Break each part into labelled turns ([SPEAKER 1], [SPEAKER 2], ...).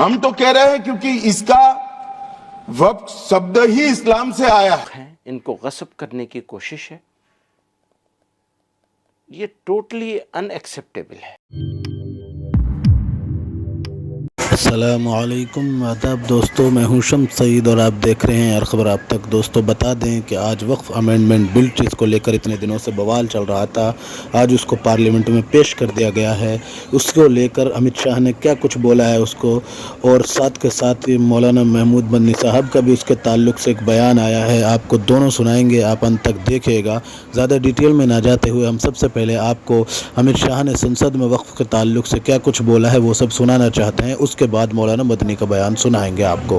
[SPEAKER 1] हम तो कह रहे हैं क्योंकि इसका वक्फ शब्द ही इस्लाम से आया है।
[SPEAKER 2] इनको गस्ब करने की कोशिश है, ये टोटली अनएक्सेप्टेबल है।
[SPEAKER 3] अस्सलामुअलैकुम आदाब दोस्तों, मैं हूं शम्स सईद और आप देख रहे हैं हर खबर आप तक। दोस्तों बता दें कि आज वक्फ अमेंडमेंट बिल जिसको लेकर इतने दिनों से बवाल चल रहा था, आज उसको पार्लियामेंट में पेश कर दिया गया है। उसको लेकर अमित शाह ने क्या कुछ बोला है उसको, और साथ के साथ मौलाना महमूद बन्नी साहब का भी उसके ताल्लुक से एक बयान आया है। आपको दोनों सुनाएंगे, आप अंत तक देखिएगा। ज़्यादा डिटेल में ना जाते हुए हम सबसे पहले आपको अमित शाह ने संसद में वक्फ के ताल्लुक से क्या कुछ बोला है वो सब सुनाना चाहते हैं। उसके बाद मौलाना मदनी का बयान सुनाएंगे आपको।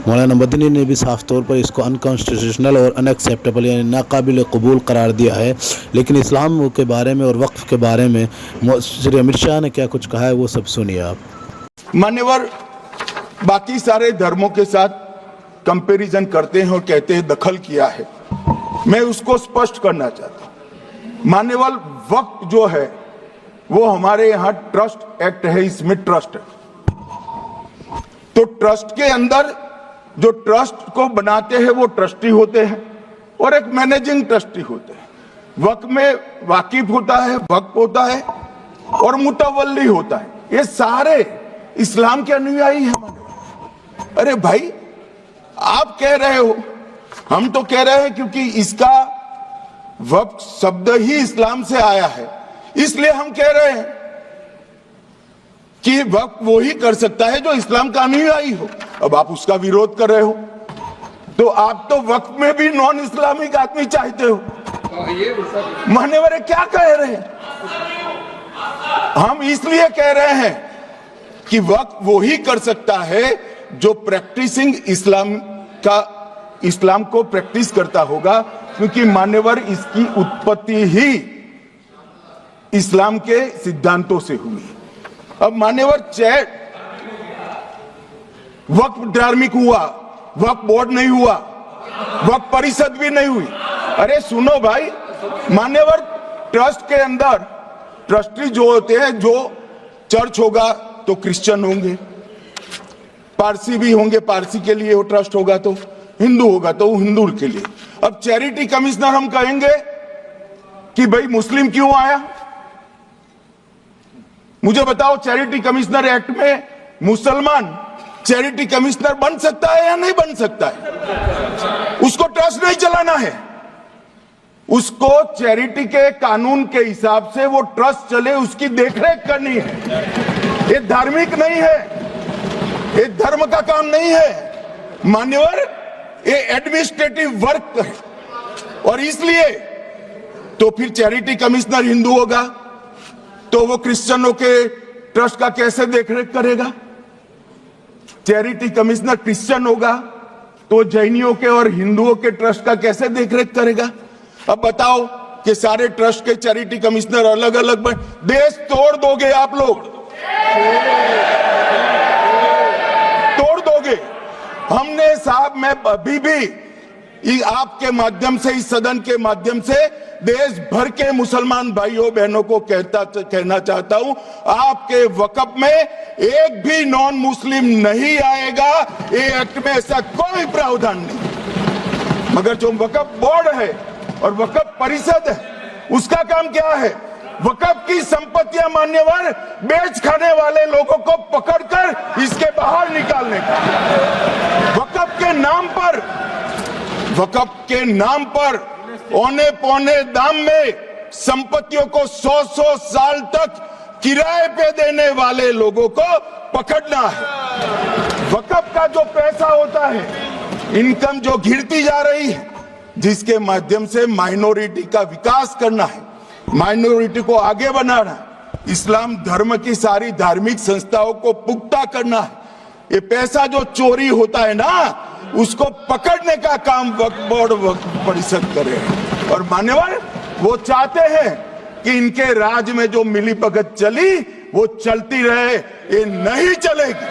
[SPEAKER 3] मौलाना मदनी ने भी साफ तौर पर इसको अनकॉन्स्टिट्यूशनल और अनएक्सेप्टेबल यानी नाकाबिल कबूल करार दिया है। लेकिन इस्लाम के बारे में और वक्फ के बारे में श्री अमित शाह ने क्या कुछ कहा है वो सब सुनिए आप।
[SPEAKER 1] मान्यवर बाकी सारे धर्मों के साथ कंपैरिजन करते हैं और कहते हैं दखल किया है। मैं उसको स्पष्ट करना चाहता हूं। मान्यवर वक्फ जो है वो हमारे यहाँ ट्रस्ट एक्ट है, इसमें ट्रस्ट है। तो ट्रस्ट के अंदर जो ट्रस्ट को बनाते हैं वो ट्रस्टी होते हैं और एक मैनेजिंग ट्रस्टी होते हैं। वक्फ में वाकिफ होता है, वक्फ होता है और मुतवल्ली होता है। ये सारे इस्लाम के अनुयायी हैं। अरे भाई आप कह रहे हो, हम तो कह रहे हैं क्योंकि इसका वक्फ शब्द ही इस्लाम से आया है, इसलिए हम कह रहे हैं कि वक्फ वो ही कर सकता है जो इस्लाम का अनुयायी हो। अब आप उसका विरोध कर रहे हो तो आप तो वक्फ में भी नॉन इस्लामिक आदमी चाहते हो। मान्यवर क्या कह रहे हैं? हम इसलिए कह रहे हैं कि वक्फ वो ही कर सकता है जो प्रैक्टिसिंग इस्लाम को प्रैक्टिस करता होगा, क्योंकि मान्यवर इसकी उत्पत्ति ही इस्लाम के सिद्धांतों से हुई। अब मान्यवर वक्फ धार्मिक हुआ, वक्फ बोर्ड नहीं हुआ, वक्फ परिषद भी नहीं हुई। अरे सुनो भाई, मान्यवर ट्रस्ट के अंदर ट्रस्टी जो होते हैं, जो चर्च होगा तो क्रिश्चियन होंगे, पारसी भी होंगे, पारसी के लिए वो ट्रस्ट होगा, तो हिंदू होगा तो हिंदू के लिए। अब चैरिटी कमिश्नर हम कहेंगे कि भाई मुस्लिम क्यों आया? मुझे बताओ, चैरिटी कमिश्नर एक्ट में मुसलमान चैरिटी कमिश्नर बन सकता है या नहीं बन सकता है? उसको ट्रस्ट नहीं चलाना है, उसको चैरिटी के कानून के हिसाब से वो ट्रस्ट चले उसकी देखरेख करनी है। ये धार्मिक नहीं है, ये धर्म का काम नहीं है मान्यवर, ये एडमिनिस्ट्रेटिव वर्क है। और इसलिए तो फिर चैरिटी कमिश्नर हिंदू होगा तो वो क्रिश्चियनों के ट्रस्ट का कैसे देखरेख करेगा? चैरिटी कमिश्नर क्रिश्चियन होगा तो जैनियों के और हिंदुओं के ट्रस्ट का कैसे देखरेख करेगा? अब बताओ कि सारे ट्रस्ट के चैरिटी कमिश्नर अलग अलग देश तोड़ दोगे आप लोग, तोड़ दोगे। हमने साहब, मैं अभी भी आपके माध्यम से, इस सदन के माध्यम से देश भर के मुसलमान भाइयों बहनों को कहना चाहता हूं, आपके वक्फ में एक भी नॉन मुस्लिम नहीं आएगा। ये एक्ट में ऐसा कोई प्रावधान नहीं। मगर जो वक्फ बोर्ड है और वक्फ परिषद है, उसका काम क्या है? वक्फ की संपत्तियां मान्यवर बेच खाने वाले लोगों को पकड़कर इसके बाहर निकालने का। वक्फ के नाम पर औने पौने दाम में संपत्तियों को 100 साल तक किराए पे देने वाले लोगों को पकड़ना है। वक्फ का जो पैसा होता है, इनकम जो गिरती जा रही है, जिसके माध्यम से माइनॉरिटी का विकास करना है, माइनॉरिटी को आगे बढ़ाना है, इस्लाम धर्म की सारी धार्मिक संस्थाओं को पुख्ता करना है। ये पैसा जो चोरी होता है ना, उसको पकड़ने का काम वक्फ बोर्ड, वक्फ परिषद करे। और मान्यवर वो चाहते हैं कि इनके राज में जो मिली भगत चली वो चलती रहे, ये नहीं चलेगी।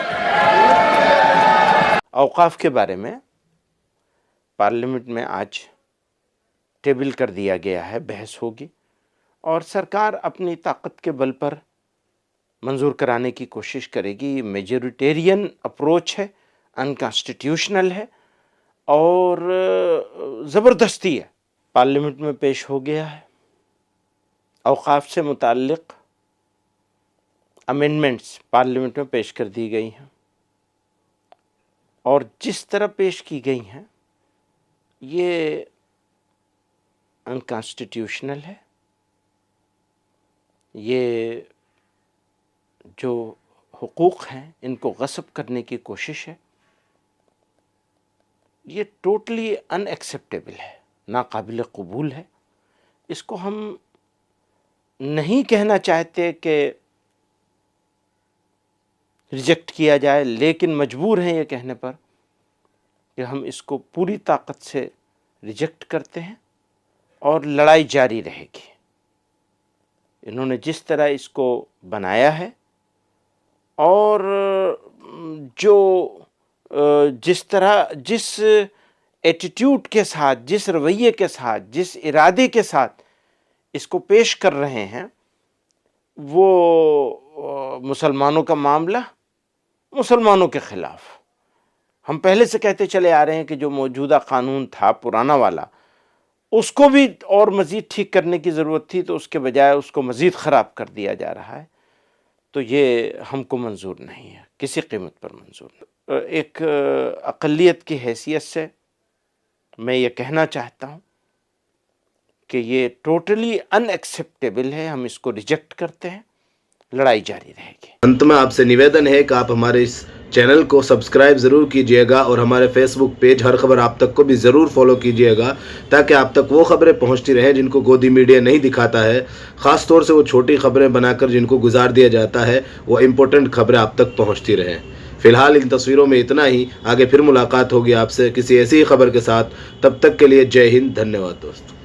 [SPEAKER 2] औकाफ के बारे में पार्लियामेंट में आज टेबल कर दिया गया है, बहस होगी और सरकार अपनी ताकत के बल पर मंजूर कराने की कोशिश करेगी। ये मेजोरिटेरियन अप्रोच है, अनकॉन्स्टिट्यूशनल है और ज़बरदस्ती है। पार्लियामेंट में पेश हो गया है। औक़ाफ़ से मुताल्लिक़ अमेंडमेंट्स पार्लियामेंट में पेश कर दी गई हैं और जिस तरह पेश की गई हैं ये अनकॉन्स्टिट्यूशनल है। ये जो हुकूक़ हैं इनको गस्ब करने की कोशिश है। ये टोटली अनएक्सेप्टेबल है, नाकाबिल कबूल है। इसको हम नहीं कहना चाहते कि रिजेक्ट किया जाए, लेकिन मजबूर हैं ये कहने पर कि हम इसको पूरी ताकत से रिजेक्ट करते हैं और लड़ाई जारी रहेगी। इन्होंने जिस तरह इसको बनाया है और जिस एटीट्यूड के साथ, जिस रवैये के साथ, जिस इरादे के साथ इसको पेश कर रहे हैं, वो मुसलमानों का मामला मुसलमानों के ख़िलाफ़। हम पहले से कहते चले आ रहे हैं कि जो मौजूदा कानून था पुराना वाला, उसको भी और मज़ीद ठीक करने की ज़रूरत थी, तो उसके बजाय उसको मज़ीद ख़राब कर दिया जा रहा है। तो ये हमको मंजूर नहीं है, किसी कीमत पर मंजूर नहीं। एक अक़लियत की हैसियत से मैं ये कहना चाहता हूँ कि ये टोटली अनएक्सेप्टेबल है। हम इसको रिजेक्ट करते हैं, लड़ाई जारी रहेगी।
[SPEAKER 3] अंत में आपसे निवेदन है कि आप हमारे इस चैनल को सब्सक्राइब ज़रूर कीजिएगा और हमारे फेसबुक पेज हर खबर आप तक को भी ज़रूर फॉलो कीजिएगा, ताकि आप तक वो खबरें पहुंचती रहें जिनको गोदी मीडिया नहीं दिखाता है। ख़ास तौर से वो छोटी खबरें बनाकर जिनको गुजार दिया जाता है, वो इम्पोर्टेंट खबरें आप तक पहुँचती रहें। फ़िलहाल इन तस्वीरों में इतना ही। आगे फिर मुलाकात होगी आपसे किसी ऐसी खबर के साथ। तब तक के लिए जय हिंद, धन्यवाद दोस्तों।